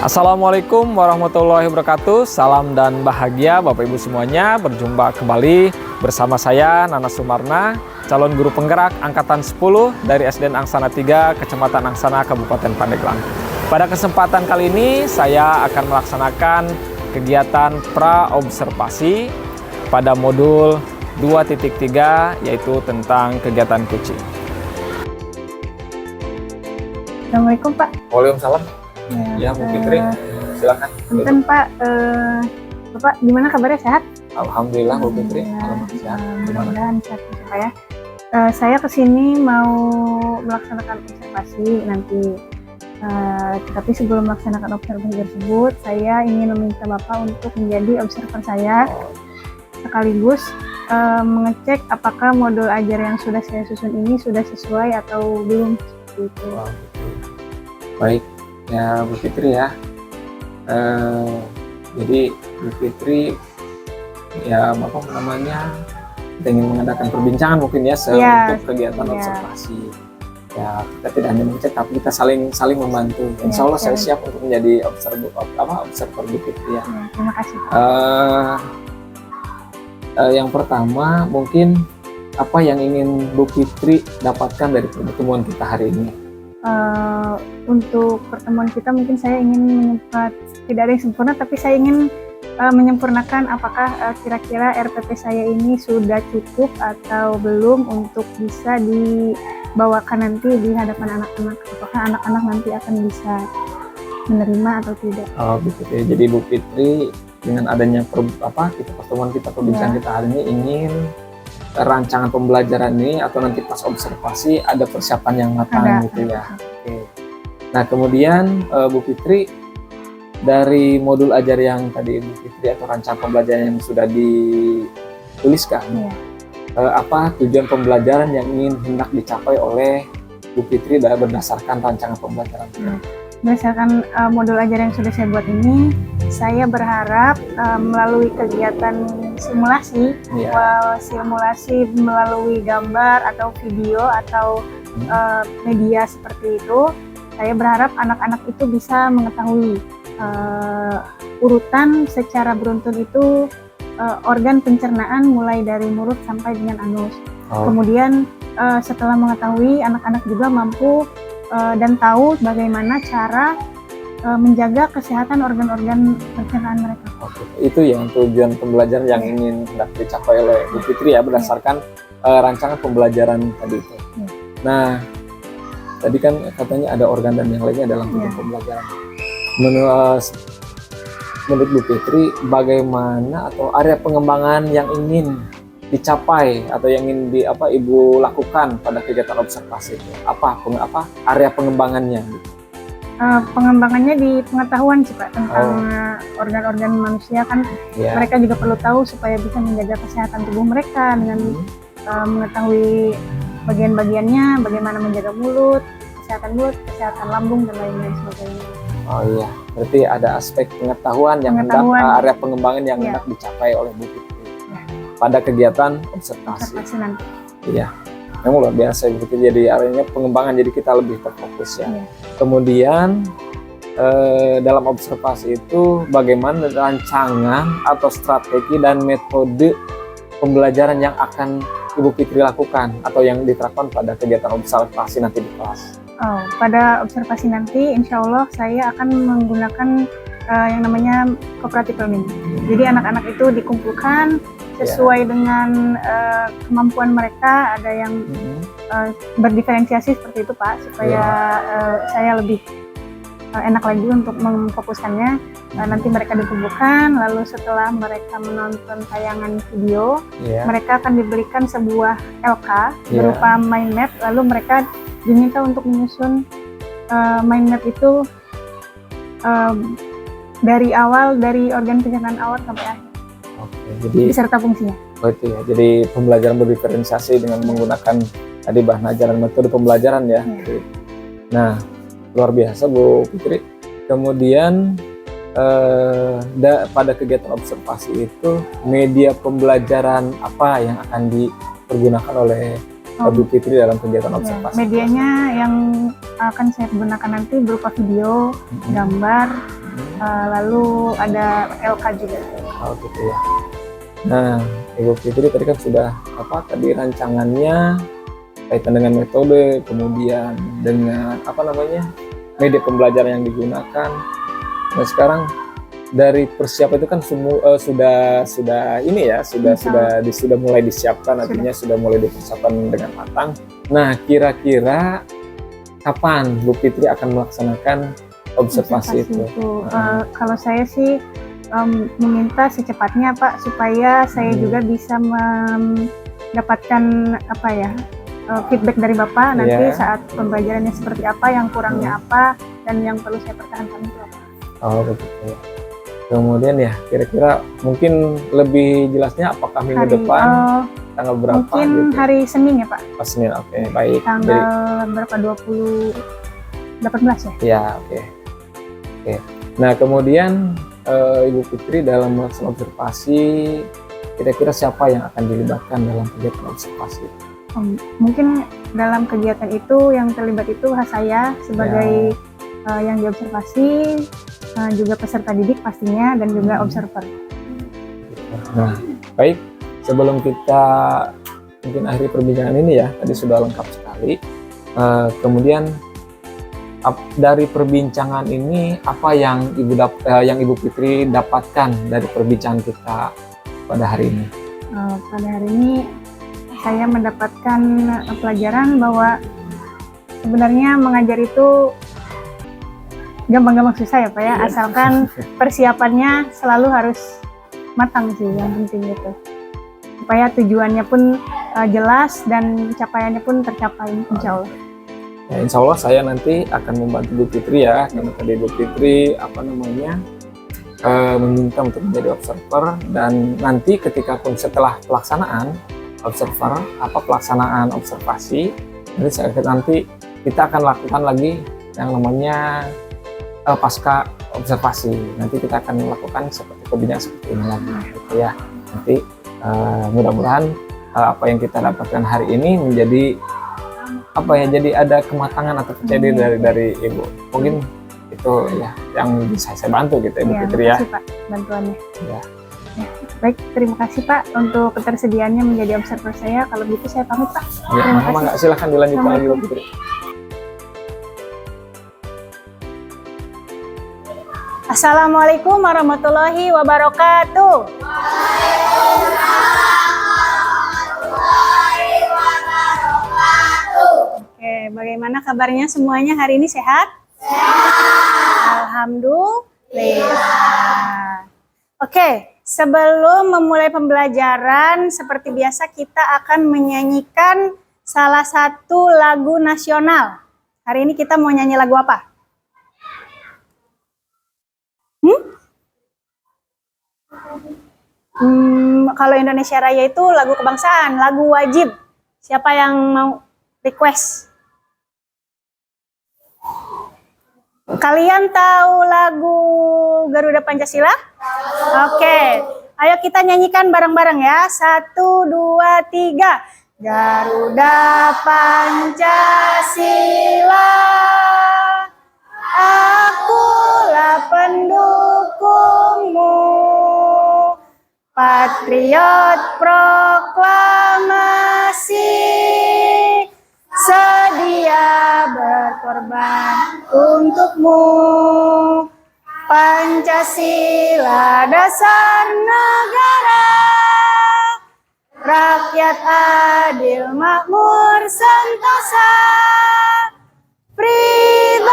Assalamualaikum warahmatullahi wabarakatuh. Salam dan bahagia Bapak Ibu semuanya. Berjumpa kembali bersama saya Nana Sumarna, calon guru penggerak angkatan 10 dari SDN Angsana 3, Kecamatan Angsana, Kabupaten Pandeglang. Pada kesempatan kali ini saya akan melaksanakan kegiatan pra-observasi pada modul 2.3 yaitu tentang kegiatan kucing. Assalamualaikum Pak. Waalaikumsalam. Ya, Bu Fitri, silakan. Punten Pak, Bapak gimana kabarnya, sehat? Alhamdulillah Bu Fitri, alhamdulillah sehat. Mudah-mudahan sehat Pak ya. Saya kesini mau melaksanakan observasi nanti. Tapi sebelum melaksanakan observasi tersebut, saya ingin meminta Bapak untuk menjadi observer saya, sekaligus mengecek apakah modul ajar yang sudah saya susun ini sudah sesuai atau belum, seperti itu. Baik. Ya Bu Fitri ya, jadi Bu Fitri ya apa namanya, kita ingin mengadakan perbincangan mungkin ya, untuk kegiatan observasi. Ya kita tidak hanya mengecek tapi kita saling membantu. Insya Allah saya siap untuk menjadi observer Bu Fitri ya. Terima kasih. Yang pertama mungkin apa yang ingin Bu Fitri dapatkan dari pertemuan kita hari ini? Untuk pertemuan kita mungkin saya ingin tidak ada yang sempurna, tapi saya ingin menyempurnakan apakah kira-kira RPP saya ini sudah cukup atau belum untuk bisa dibawakan nanti di hadapan anak-anak, apakah anak-anak nanti akan bisa menerima atau tidak. Oh begitu ya. Jadi Bu Fitri dengan adanya pertemuan kita perbincangan kita hari ini ingin rancangan pembelajaran ini atau nanti pas observasi ada persiapan yang matang gitu ya. Oke. Nah kemudian Bu Fitri, dari modul ajar yang tadi Bu Fitri atau rancangan pembelajaran yang sudah dituliskan, apa tujuan pembelajaran yang ingin hendak dicapai oleh Bu Fitri berdasarkan rancangan pembelajaran? Berdasarkan modul ajar yang sudah saya buat ini, saya berharap melalui kegiatan simulasi, simulasi melalui gambar atau video atau media seperti itu, saya berharap anak-anak itu bisa mengetahui urutan secara beruntun itu organ pencernaan mulai dari mulut sampai dengan anus. Kemudian setelah mengetahui, anak-anak juga mampu dan tahu bagaimana cara menjaga kesehatan organ-organ pencernaan mereka. Itu yang tujuan pembelajaran yang ingin hendak dicapai oleh Bu Fitri ya, berdasarkan rancangan pembelajaran tadi itu. Nah, tadi kan katanya ada organ dan yang lainnya dalam tujuan pembelajaran. Menurut Bu Fitri, bagaimana atau area pengembangan yang ingin dicapai atau yang ingin Ibu lakukan pada kegiatan observasi itu? Apa area pengembangannya? Pengembangannya di pengetahuan sih Pak, tentang organ-organ manusia kan. Mereka juga perlu tahu supaya bisa menjaga kesehatan tubuh mereka dengan mengetahui bagian-bagiannya, bagaimana menjaga mulut, kesehatan lambung dan lain-lain sebagainya. Oh iya, berarti ada aspek pengetahuan yang area pengembangan yang hendak dicapai oleh Bu Fitri pada kegiatan observasi nanti. Iya, memang luar biasa Bu Fitri, jadi areanya pengembangan, jadi kita lebih terfokus ya. Kemudian dalam observasi itu bagaimana rancangan atau strategi dan metode pembelajaran yang akan Ibu Fitri lakukan atau yang diterapkan pada kegiatan observasi nanti di kelas? Pada observasi nanti insya Allah saya akan menggunakan yang namanya cooperative learning. Jadi anak-anak itu dikumpulkan sesuai dengan kemampuan mereka, ada yang berdiferensiasi seperti itu Pak, supaya saya lebih enak lagi untuk memfokuskannya. Nanti mereka dikumpulkan, lalu setelah mereka menonton tayangan video, mereka akan diberikan sebuah LK berupa mind map, lalu mereka diminta untuk menyusun mind map itu dari organ pencernaan awal sampai akhir. Jadi beserta fungsinya. Itu ya. Jadi pembelajaran berdiferensiasi dengan menggunakan tadi bahan ajaran metode pembelajaran ya. Nah, luar biasa Bu Fitri. Kemudian pada kegiatan observasi itu media pembelajaran apa yang akan dipergunakan oleh Bu Fitri dalam kegiatan observasi? Medianya yang akan saya gunakan nanti berupa video, gambar, lalu ada LK juga. Oh gitu ya. Nah, Ibu Fitri tadi kan sudah tadi rancangannya kaitan dengan metode, kemudian dengan media pembelajaran yang digunakan. Nah sekarang dari persiapan itu kan sudah mulai disiapkan, artinya sudah mulai dipersiapkan dengan matang. Nah kira-kira kapan Bu Fitri akan melaksanakan observasi itu? Kalau saya sih meminta secepatnya Pak, supaya saya juga bisa mendapatkan feedback dari Bapak nanti saat pembelajarannya seperti apa, yang kurangnya apa, dan yang perlu saya pertahankan itu apa. Oh begitu. Kemudian ya kira-kira mungkin lebih jelasnya apakah minggu depan tanggal berapa? Mungkin gitu? Hari Senin ya Pak. Oh, Senin, oke, baik. Tanggal berapa? 18 ya? Ya, oke. Nah kemudian Ibu Fitri dalam melaksanakan observasi, kira-kira siapa yang akan dilibatkan dalam kegiatan observasi? Mungkin dalam kegiatan itu yang terlibat itu saya sebagai yang diobservasi, juga peserta didik pastinya, dan juga observer. Nah, baik. Sebelum kita mungkin akhiri perbincangan ini ya, tadi sudah lengkap sekali. Kemudian dari perbincangan ini apa yang Ibu Fitri dapatkan dari perbincangan kita pada hari ini? Pada hari ini saya mendapatkan pelajaran bahwa sebenarnya mengajar itu gampang-gampang susah ya Pak ya, asalkan persiapannya selalu harus matang sih yang penting gitu, supaya tujuannya pun jelas dan capaiannya pun tercapai insya Allah. Ya, insya Allah saya nanti akan membantu Bu Fitri ya, karena tadi Bu Fitri meminta untuk menjadi observer, dan nanti ketika pun setelah pelaksanaan observasi, nanti kita akan lakukan lagi yang namanya pasca observasi. Nanti kita akan melakukan seperti kebijakan seperti ini lagi gitu ya. Nanti mudah-mudahan apa yang kita dapatkan hari ini menjadi jadi ada kematangan atau percaya dari Ibu. Mungkin itu ya yang bisa saya bantu gitu Ibu Fitri ya. Terima kasih Pak bantuannya. Ya. Baik, terima kasih Pak untuk ketersediaannya menjadi observer saya. Kalau gitu saya pamit Pak. Ya, terima kasih. Silahkan dilanjutkan lagi Ibu Fitri. Assalamualaikum warahmatullahi wabarakatuh. Oke, bagaimana kabarnya semuanya hari ini, sehat? Sehat. Alhamdulillah. Oke, sebelum memulai pembelajaran, seperti biasa kita akan menyanyikan salah satu lagu nasional. Hari ini kita mau nyanyi lagu apa? Kalau Indonesia Raya itu lagu kebangsaan, lagu wajib. Siapa yang mau request? Kalian tahu lagu Garuda Pancasila? Oke, ayo kita nyanyikan bareng-bareng ya. 1, 2, 3. Garuda Pancasila, akulah pendukungmu, patriot proklamasi, sedia berkorban untukmu. Pancasila dasar negara, rakyat adil makmur sentosa, pribadi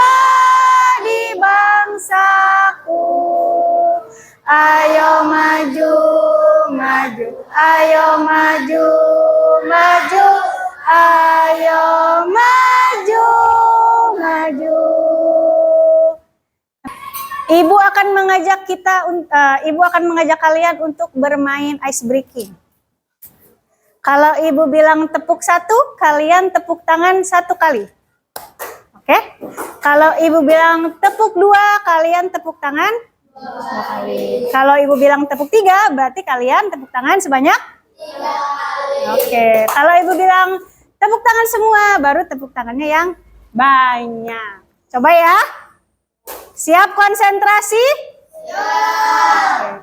bangsaku. Ayo maju, maju, ayo maju, maju, ayo maju, maju. Ibu akan mengajak kalian untuk bermain ice breaking. Kalau ibu bilang tepuk 1, kalian tepuk tangan 1 kali. Oke? Kalau ibu bilang tepuk 2, kalian tepuk tangan 2 kali. Kalau ibu bilang tepuk 3, berarti kalian tepuk tangan sebanyak 3 kali. Oke. Kalau ibu bilang tepuk tangan semua, baru tepuk tangannya yang banyak. Coba ya. Siap konsentrasi?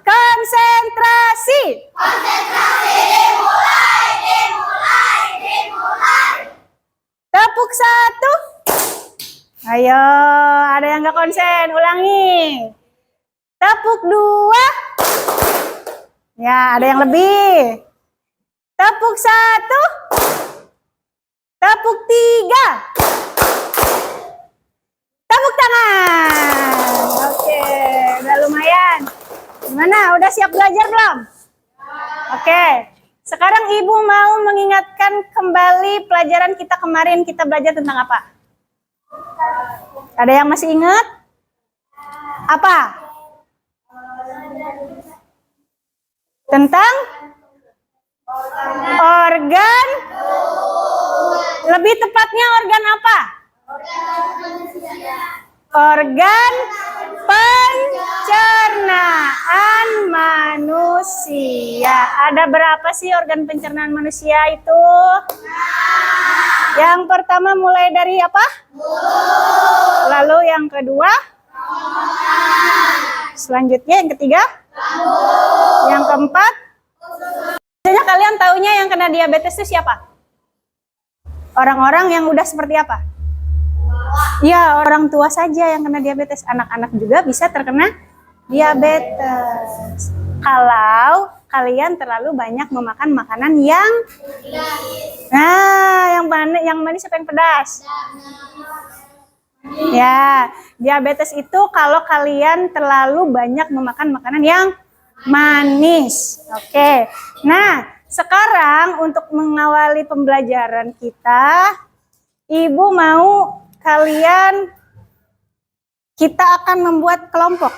Konsentrasi. Tepuk satu. Ayo, ada yang nggak konsen, ulangi. Tepuk dua. Ya, ada yang lebih. Tepuk satu. Tepuk tiga. Tepuk tangan. Oke, udah lumayan. Gimana? Udah siap belajar belum? Oke. Sekarang Ibu mau mengingatkan kembali pelajaran kita kemarin. Kita belajar tentang apa? Ada yang masih ingat? Apa? Tentang organ? Lebih tepatnya organ apa? Organ pencernaan manusia. Ada berapa sih organ pencernaan manusia itu? Yang pertama mulai dari apa? Lalu yang kedua? Selanjutnya yang ketiga? Yang keempat? Biasanya kalian taunya yang kena diabetes itu siapa? Orang-orang yang udah seperti apa? Ya, orang tua saja yang kena diabetes. Anak-anak juga bisa terkena diabetes. Kalau kalian terlalu banyak memakan makanan yang yang manis apa yang pedas? Ya, diabetes itu kalau kalian terlalu banyak memakan makanan yang manis. Oke. Nah, sekarang untuk mengawali pembelajaran kita, Ibu mau kita akan membuat kelompok.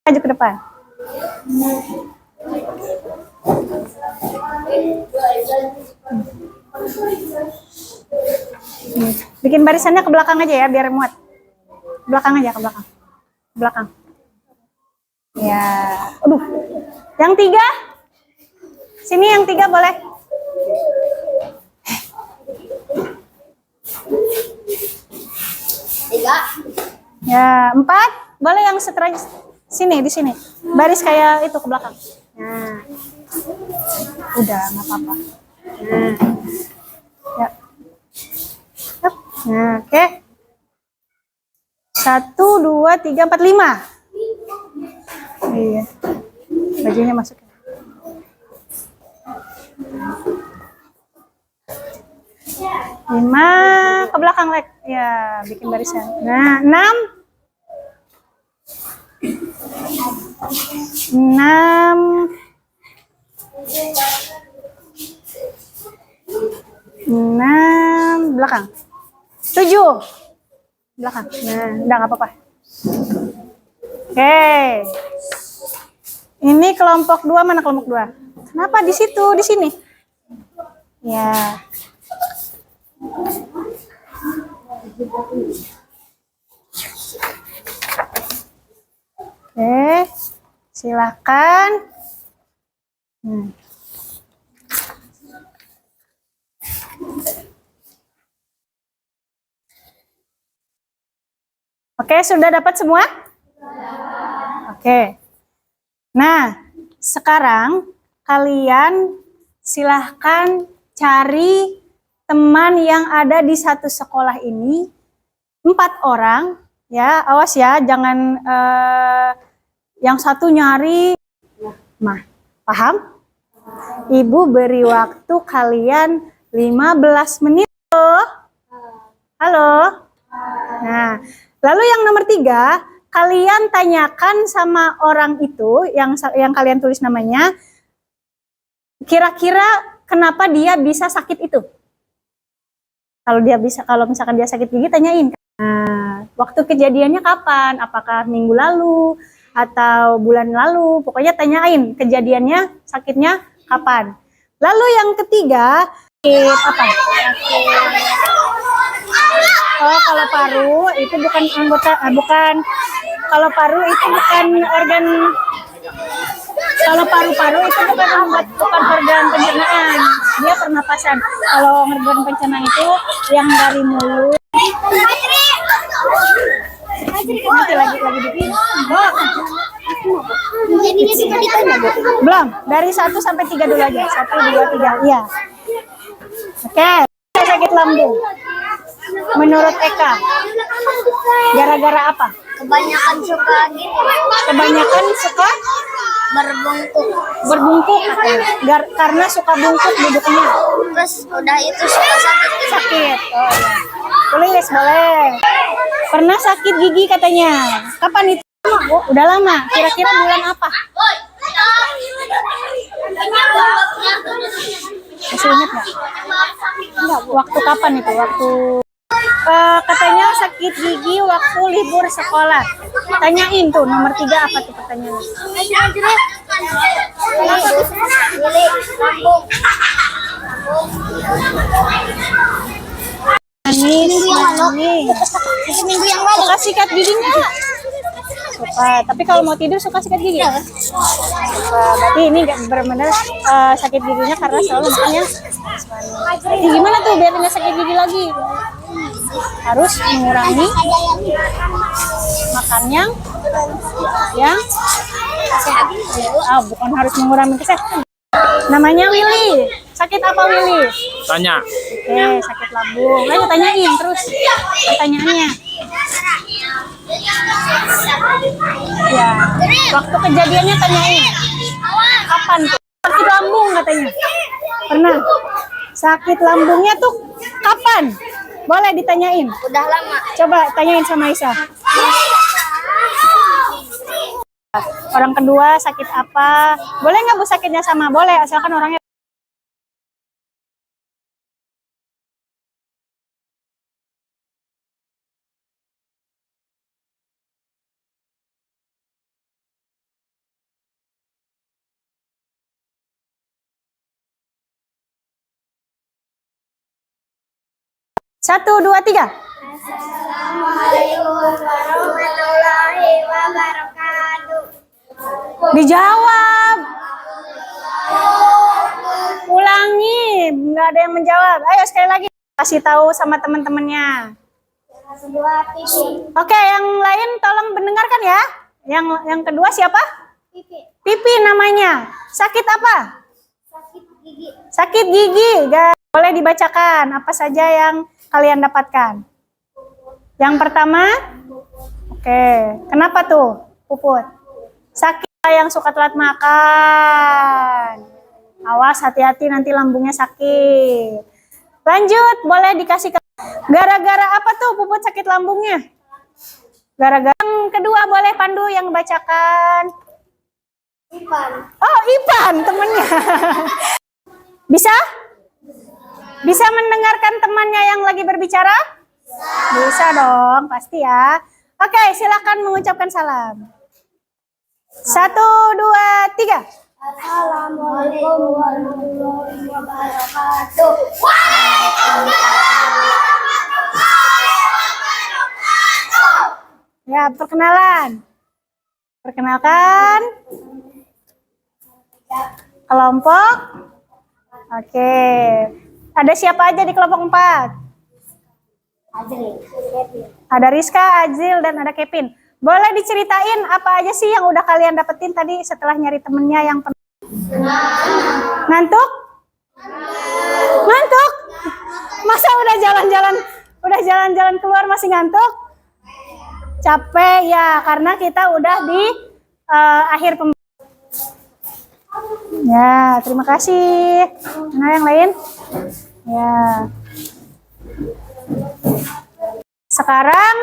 Maju ke depan. Bikin barisannya ke belakang aja ya, biar muat. Belakang aja, ke belakang. Belakang. Ya, aduh. Yang tiga? Sini yang tiga boleh. Tiga. Ya, empat. Boleh yang seterusnya. Sini, di sini. Baris kayak itu ke belakang. Nah. Udah, nggak apa-apa. Nah. Ya. Nah, oke. 1, 2, 3, 4, 5. Iya. Bajunya masuk. 5 ke belakang, Lek. Ya, bikin barisan. Nah, 6. 6 belakang. 7 belakang. Nah, udah nggak apa-apa. Oke. Ini kelompok 2, mana kelompok 2? Kenapa di situ, di sini? Ya. Oke, silakan. Oke, sudah dapat semua? Oke. Nah, sekarang kalian silahkan cari teman yang ada di satu sekolah ini. 4 orang, ya. Awas ya, jangan yang satu nyari. Paham? Ibu beri waktu kalian 15 menit. Halo? Nah, lalu yang nomor 3, kalian tanyakan sama orang itu yang kalian tulis namanya, kira-kira kenapa dia bisa sakit itu? Kalau misalkan dia sakit gigi, tanyain. Nah, waktu kejadiannya kapan? Apakah minggu lalu atau bulan lalu? Pokoknya tanyain kejadiannya, sakitnya kapan. Lalu yang ketiga, apa? Oh, kalau paru itu bukan bukan. Kalau paru itu bukan organ. Kalau paru-paru itu bukan organ pencernaan. Dia pernapasan. Kalau organ pencernaan itu yang dari mulut. Nanti lagi bikin. Jadinya cuma ditanya, Bu. Belum, dari 1 sampai 3 dulu aja. 1, 2, 3, iya. Oke, sakit lambung. Menurut Eka, gara-gara apa? Kebanyakan suka gitu. Kebanyakan suka Berbungkuk. berbungkuk katanya. Karena suka bungkuk duduknya. Terus udah itu suka sakit. Sakit. Oh, iya. Tulis boleh. Pernah sakit gigi katanya. Kapan itu? Oh, udah lama. Kira-kira bulan apa? Masih ingat nggak? Enggak, waktu kapan itu? Waktu katanya sakit gigi waktu libur sekolah. Tanyain tuh nomor 3 apa tuh pertanyaannya? Nangis, Minggu yang lalu. suka sikat gigi nggak? Suka, tapi kalau mau tidur suka sikat gigi? Suka, berarti ini nggak benar-benar sakit giginya karena selalu makannya. Gimana tuh biar nggak sakit gigi lagi? Harus mengurangi makannya yang sehat. Bukan harus mengurangi kesehatan. Namanya Willy. Sakit apa Willy? Tanya. Oke, sakit lambung. Ayo tanyain terus pertanyaannya. Ya, waktu kejadiannya tanyain. Kapan tuh? Sakit lambung katanya. Pernah? Sakit lambungnya tuh kapan? Boleh ditanyain. Udah lama. Coba tanyain sama Isa. Orang kedua sakit apa? Boleh nggak Bu sakitnya sama? Boleh, asalkan orangnya. Satu, dua, tiga. Assalamualaikum warahmatullahi wabarakatuh. Dijawab. Ulangi, nggak ada yang menjawab. Ayo sekali lagi. Kasih tahu sama teman-temannya. Dua pipi. Oke, yang lain tolong mendengarkan ya. Yang kedua siapa? Pipi. Pipi namanya. Sakit apa? Sakit gigi. Sakit gigi. Boleh dibacakan apa saja yang kalian dapatkan. Yang pertama, oke, kenapa tuh puput? Sakit yang suka telat makan. Awas hati-hati nanti lambungnya sakit. Lanjut, boleh dikasih. Gara-gara apa tuh puput sakit lambungnya? Gara-gara. Yang kedua boleh Pandu yang bacakan. Ipan. Oh, Ipan temennya. Bisa? Bisa mendengarkan temannya yang lagi berbicara? Bisa dong, pasti ya. Oke, silakan mengucapkan salam. 1, 2, 3. Assalamualaikum warahmatullahi wabarakatuh. Ya, perkenalan. Perkenalkan. Kelompok. Oke. Ada siapa aja di kelompok 4? Ada Rizka, Azil, dan ada Kevin. Boleh diceritain apa aja sih yang udah kalian dapetin tadi setelah nyari temennya yang ngantuk? Ngantuk? Masa udah jalan-jalan keluar masih ngantuk? Capek ya, karena kita udah di akhir pembelajaran. Ya, terima kasih. Nah, yang lain? Ya. Sekarang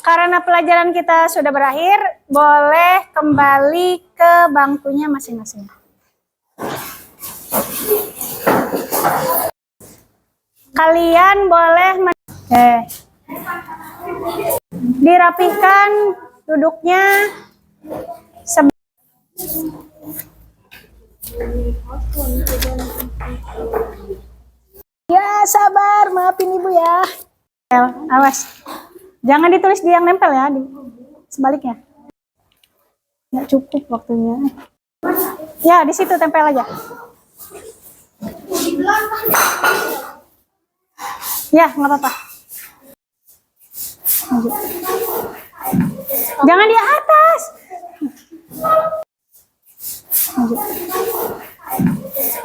karena pelajaran kita sudah berakhir, boleh kembali ke bangkunya masing-masing. Kalian boleh dirapikan duduknya. Ya, sabar, maafin ibu ya. Awas, jangan ditulis di yang nempel ya, di sebaliknya. Nggak cukup waktunya. Ya, di situ tempel aja. Ya, nggak apa-apa. Jangan di atas. Maju.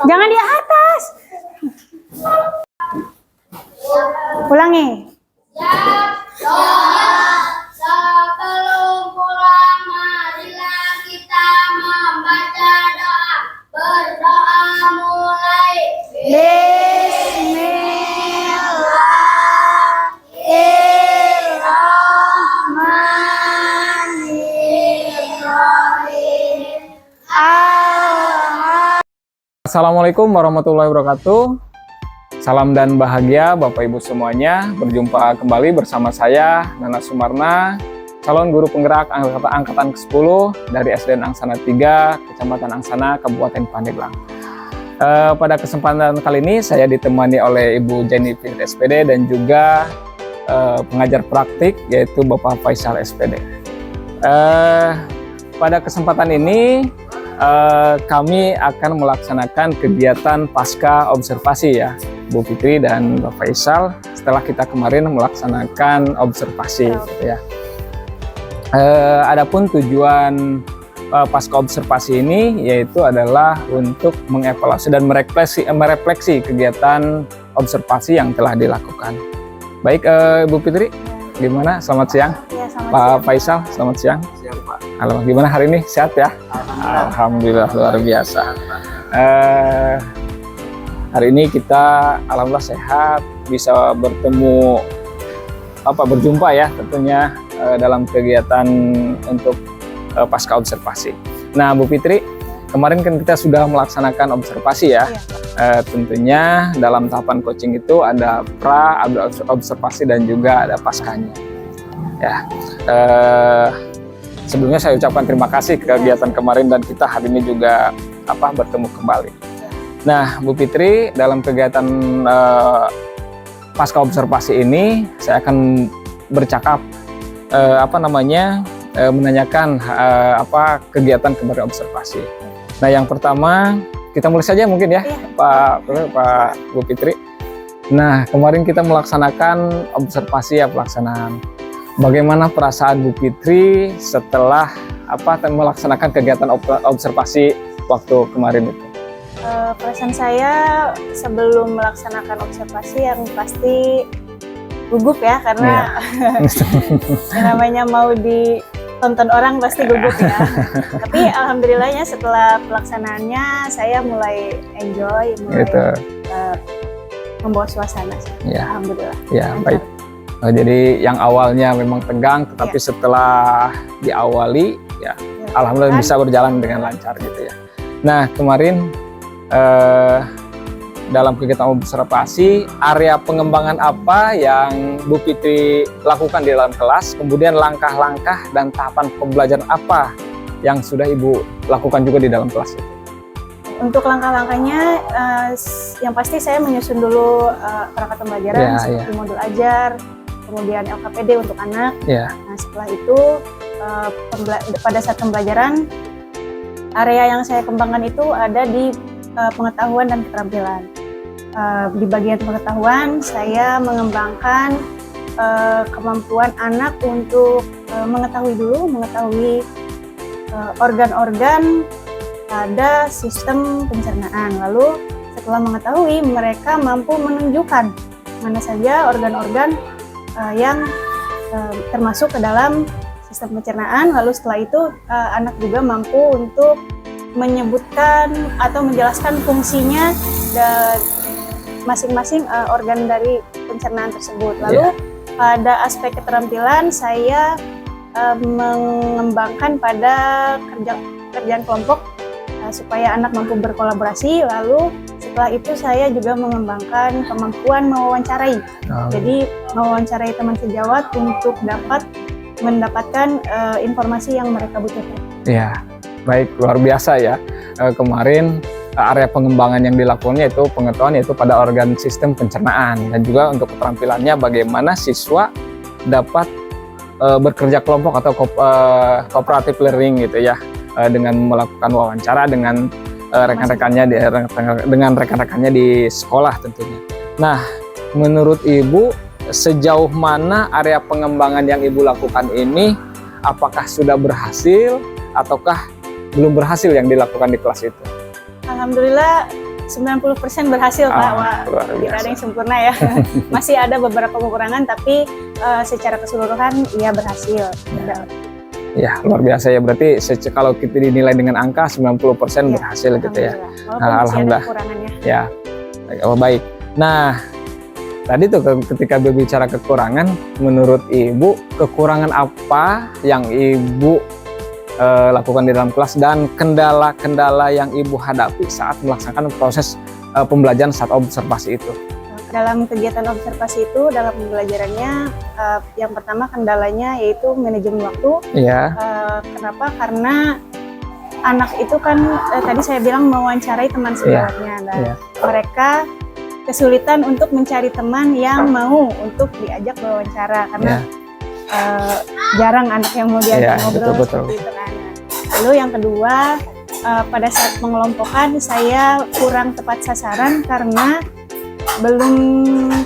Jangan di atas. Ulangi. Sebelum pulang, marilah kita membaca doa. Berdoa mulai. Bismillahirrahmanirrahim. Assalamualaikum warahmatullahi wabarakatuh. Salam dan bahagia Bapak Ibu semuanya. Berjumpa kembali bersama saya Nana Sumarna, calon guru penggerak angkatan ke-10 dari SDN Angsana 3, Kecamatan Angsana, Kabupaten Pandeglang. Pada kesempatan kali ini saya ditemani oleh Ibu Jennifer SPD dan juga pengajar praktik yaitu Bapak Faisal SPD. Pada kesempatan ini kami akan melaksanakan kegiatan pasca observasi ya, Bu Fitri dan Bapak Faisal, setelah kita kemarin melaksanakan observasi gitu ya. Adapun tujuan pasca observasi ini yaitu adalah untuk mengevaluasi dan merefleksi kegiatan observasi yang telah dilakukan. Baik, Bu Fitri, gimana? Selamat siang. Ya, selamat Pak siang. Faisal, selamat siang. Halo, gimana hari ini? Sehat ya? Alhamdulillah, luar biasa. Hari ini kita alhamdulillah sehat, bisa berjumpa ya tentunya dalam kegiatan untuk pasca observasi. Nah, Bu Fitri, kemarin kan kita sudah melaksanakan observasi ya. Tentunya dalam tahapan coaching itu ada pra, ada observasi dan juga ada paskanya. Ya. Sebelumnya saya ucapkan terima kasih ke kegiatan kemarin dan kita hari ini juga bertemu kembali. Nah, Bu Fitri, dalam kegiatan pasca observasi ini saya akan bercakap menanyakan kegiatan kemarin observasi. Nah, yang pertama kita mulai saja mungkin ya, Pak Bu Fitri. Nah, kemarin kita melaksanakan observasi pelaksanaan. Bagaimana perasaan Bu Fitri setelah melaksanakan kegiatan observasi waktu kemarin itu? Perasaan saya sebelum melaksanakan observasi yang pasti gugup ya, karena yang namanya mau ditonton orang pasti gugup ya. Tapi alhamdulillahnya setelah pelaksanaannya saya mulai enjoy, mulai membawa suasana sih. Ya. Alhamdulillah. Ya, lancar. baik. Jadi yang awalnya memang tegang, tetapi setelah diawali ya alhamdulillah bisa berjalan dengan lancar gitu ya. Nah, kemarin dalam kegiatan observasi, area pengembangan apa yang Bu Fitri lakukan di dalam kelas, kemudian langkah-langkah dan tahapan pembelajaran apa yang sudah Ibu lakukan juga di dalam kelas itu? Untuk langkah-langkahnya, yang pasti saya menyusun dulu perangkat pembelajaran seperti modul ajar, kemudian LKPD untuk anak. Nah, setelah itu pada saat pembelajaran, area yang saya kembangkan itu ada di pengetahuan dan keterampilan. Di bagian pengetahuan, saya mengembangkan kemampuan anak untuk mengetahui organ-organ pada sistem pencernaan. Lalu setelah mengetahui, mereka mampu menunjukkan mana saja organ-organ yang termasuk ke dalam sistem pencernaan. Lalu setelah itu anak juga mampu untuk menyebutkan atau menjelaskan fungsinya dan masing-masing organ dari pencernaan tersebut. Lalu pada aspek keterampilan saya mengembangkan pada kerjaan kelompok supaya anak mampu berkolaborasi. Lalu setelah itu saya juga mengembangkan kemampuan mewawancarai. Jadi mewawancarai teman sejawat untuk dapat mendapatkan informasi yang mereka butuhkan. Ya, baik, luar biasa ya. Kemarin area pengembangan yang dilakukannya itu pengetahuan yaitu pada organ sistem pencernaan, dan juga untuk keterampilannya bagaimana siswa dapat bekerja kelompok atau cooperative learning gitu ya, dengan melakukan wawancara dengan rekan-rekannya di sekolah tentunya. Nah, menurut Ibu sejauh mana area pengembangan yang Ibu lakukan ini, apakah sudah berhasil ataukah belum berhasil yang dilakukan di kelas itu? Alhamdulillah 90% berhasil Pak. Wah, luar tidak ada biasa. yang sempurna ya. Masih ada beberapa kekurangan tapi secara keseluruhan ya berhasil. Ya, luar biasa ya. Berarti kalau kita dinilai dengan angka 90% berhasil gitu ya. Walaupun masih ada Alhamdulillah. kekurangannya. Ya, oh, baik. Nah, tadi tuh ketika berbicara kekurangan, menurut Ibu, kekurangan apa yang Ibu lakukan di dalam kelas dan kendala-kendala yang Ibu hadapi saat melaksanakan proses pembelajaran saat observasi itu? Dalam kegiatan observasi itu, dalam pembelajarannya, yang pertama kendalanya yaitu manajemen waktu. Iya. Kenapa? Karena anak itu kan tadi saya bilang mewawancarai teman sejawatnya, dan mereka kesulitan untuk mencari teman yang mau untuk diajak berwawancara karena jarang anak yang mau diajak ngobrol seperti itu kan. Lalu yang kedua, pada saat pengelompokan saya kurang tepat sasaran karena belum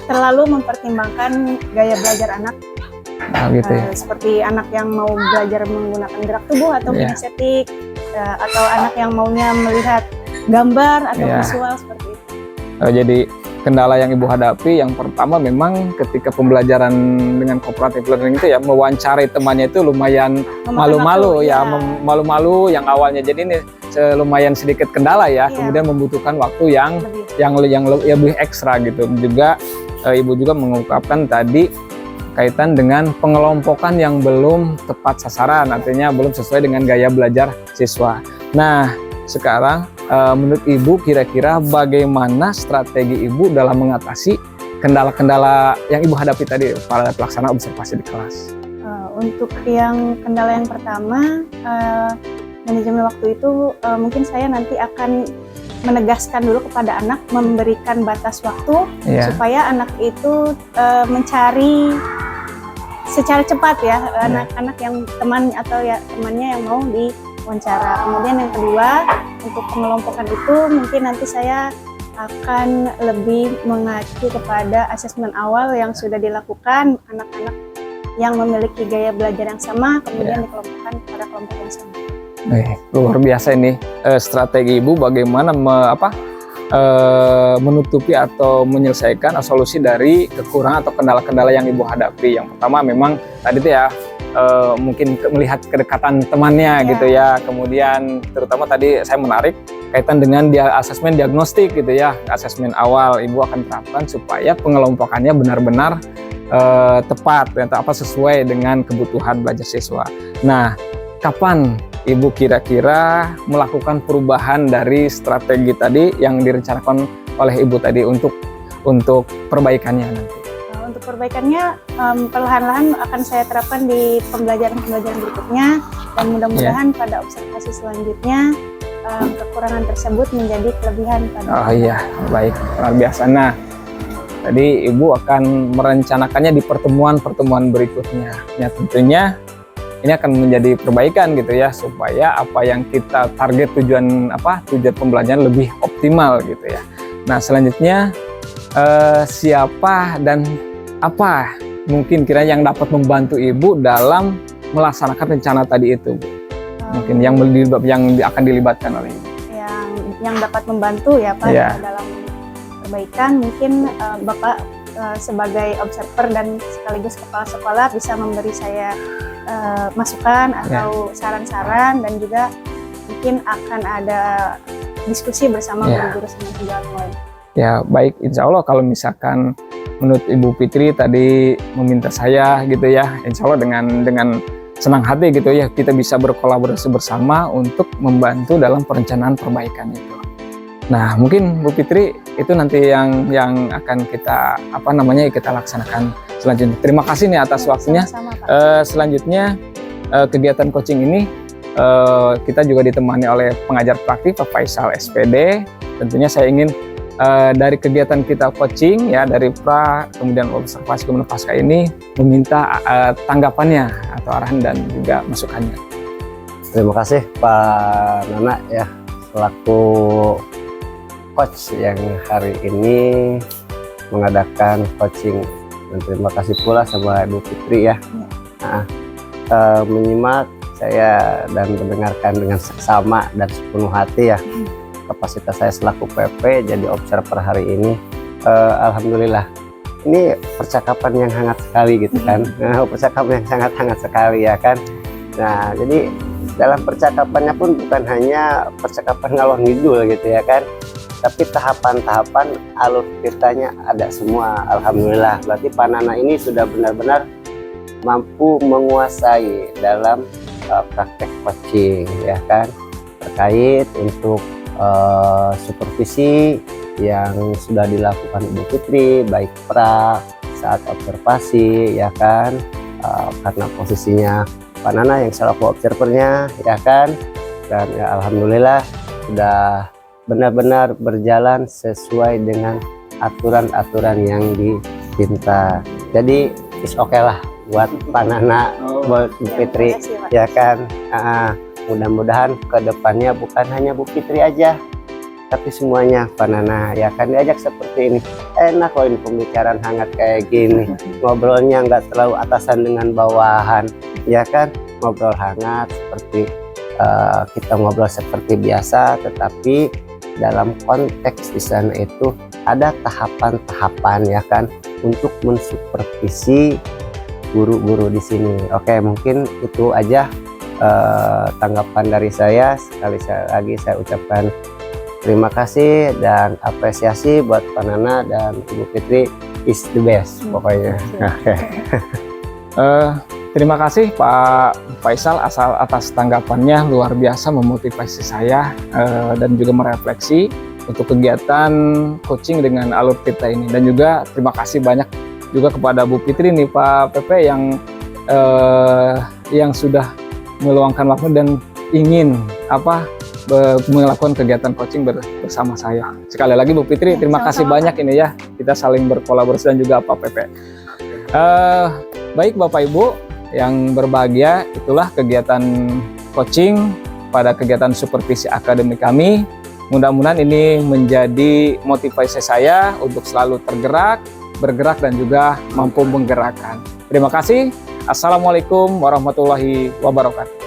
terlalu mempertimbangkan gaya belajar anak. Gitu ya. Seperti anak yang mau belajar menggunakan gerak tubuh atau kinestetik, atau anak yang maunya melihat gambar atau visual seperti itu. Jadi kendala yang Ibu hadapi yang pertama memang ketika pembelajaran dengan cooperative learning itu ya mewawancarai temannya itu lumayan malu-malu ya, malu-malu yang awalnya, jadi ini lumayan sedikit kendala ya, kemudian membutuhkan waktu yang lebih ekstra gitu. Juga Ibu juga mengungkapkan tadi kaitan dengan pengelompokan yang belum tepat sasaran, artinya belum sesuai dengan gaya belajar siswa. Nah, sekarang menurut Ibu kira-kira bagaimana strategi Ibu dalam mengatasi kendala-kendala yang Ibu hadapi tadi pada pelaksanaan observasi di kelas? Untuk yang kendala yang pertama, manajemen waktu itu mungkin saya nanti akan menegaskan dulu kepada anak, memberikan batas waktu supaya anak itu mencari secara cepat ya anak-anak yang temannya yang mau diwawancara. Kemudian yang kedua, untuk pengelompokan itu mungkin nanti saya akan lebih mengacu kepada asesmen awal yang sudah dilakukan anak-anak yang memiliki gaya belajar yang sama, kemudian dikelompokkan pada kelompok yang sama. Luar biasa ini strategi Ibu bagaimana menutupi atau menyelesaikan solusi dari kekurangan atau kendala-kendala yang Ibu hadapi. Yang pertama memang tadi itu ya mungkin melihat kedekatan temannya gitu ya. Kemudian terutama tadi saya menarik kaitan dengan asesmen diagnostik gitu ya. Asesmen awal Ibu akan terapkan supaya pengelompokannya benar-benar tepat atau sesuai dengan kebutuhan belajar siswa. Nah, kapan Ibu kira-kira melakukan perubahan dari strategi tadi yang direncanakan oleh Ibu tadi untuk perbaikannya nanti? Untuk perbaikannya perlahan-lahan akan saya terapkan di pembelajaran-pembelajaran berikutnya, dan mudah-mudahan pada observasi selanjutnya kekurangan tersebut menjadi kelebihan pada baik, luar biasa. Nah, tadi Ibu akan merencanakannya di pertemuan-pertemuan berikutnya. Ya, tentunya ini akan menjadi perbaikan gitu ya, supaya apa yang kita target tujuan pembelajaran lebih optimal gitu ya. Nah, selanjutnya siapa dan apa mungkin kira yang dapat membantu Ibu dalam melaksanakan rencana tadi itu, Bu? Mungkin yang akan dilibatkan oleh Ibu. Yang dapat membantu ya Pak dalam perbaikan, mungkin Bapak sebagai observer dan sekaligus kepala sekolah bisa memberi saya masukan atau saran-saran, dan juga mungkin akan ada diskusi bersama guru-guru sejawat lain. Ya, baik, insya Allah kalau misalkan menurut Ibu Fitri tadi meminta saya gitu ya, insya Allah dengan senang hati gitu ya, kita bisa berkolaborasi bersama untuk membantu dalam perencanaan perbaikan itu. Nah, mungkin Bu Fitri itu nanti yang akan kita kita laksanakan selanjutnya. Terima kasih nih atas waktunya. Selanjutnya kegiatan coaching ini kita juga ditemani oleh pengajar praktik Pak Faisal SPD. Tentunya saya ingin dari kegiatan kita coaching ya, dari pra kemudian observasi kemudian pasca ini meminta tanggapannya atau arahan dan juga masukannya. Terima kasih Pak Nana ya, selaku coach yang hari ini mengadakan coaching, dan terima kasih pula sama Ibu Fitri ya. Menyimak saya dan mendengarkan dengan seksama dan sepenuh hati ya kapasitas saya selaku PP jadi observer hari ini. Alhamdulillah ini percakapan yang hangat sekali gitu kan. Percakapan yang sangat hangat sekali ya kan. Nah jadi dalam percakapannya pun bukan hanya percakapan ngalor ngidul gitu ya kan, tapi tahapan-tahapan alur ceritanya ada semua. Alhamdulillah berarti Pak Nana ini sudah benar-benar mampu menguasai dalam praktek coaching ya kan, terkait untuk supervisi yang sudah dilakukan Ibu Fitri, baik pra saat observasi ya kan, karena posisinya Pak Nana yang selaku observernya ya kan, dan ya alhamdulillah sudah benar-benar berjalan sesuai dengan aturan-aturan yang diminta. Jadi is oke lah buat Pak Nana, buat Bu Fitri ya kan. Mudah-mudahan kedepannya bukan hanya Bu Fitri aja, tapi semuanya Pak Nana ya kan diajak seperti ini. Enak loh ini pembicaraan hangat kayak gini, ngobrolnya nggak terlalu atasan dengan bawahan ya kan, ngobrol hangat seperti kita ngobrol seperti biasa, tetapi dalam konteks di sana itu ada tahapan-tahapan ya kan untuk mensupervisi guru-guru di sini. Oke, mungkin itu aja tanggapan dari saya. Sekali lagi saya ucapkan terima kasih dan apresiasi buat Pak Nana dan Ibu Fitri, is the best pokoknya. Terima kasih Pak Faisal atas tanggapannya, luar biasa memotivasi saya dan juga merefleksi untuk kegiatan coaching dengan alur kita ini. Dan juga terima kasih banyak juga kepada Bu Fitri nih Pak PP yang sudah meluangkan waktu dan ingin melakukan kegiatan coaching bersama saya. Sekali lagi Bu Fitri, terima kasih banyak ini ya, kita saling berkolaborasi dan juga Pak PP. Baik Bapak Ibu yang berbahagia, itulah kegiatan coaching pada kegiatan supervisi akademik kami. Mudah-mudahan ini menjadi motivasi saya untuk selalu bergerak dan juga mampu menggerakkan. Terima kasih. Assalamualaikum warahmatullahi wabarakatuh.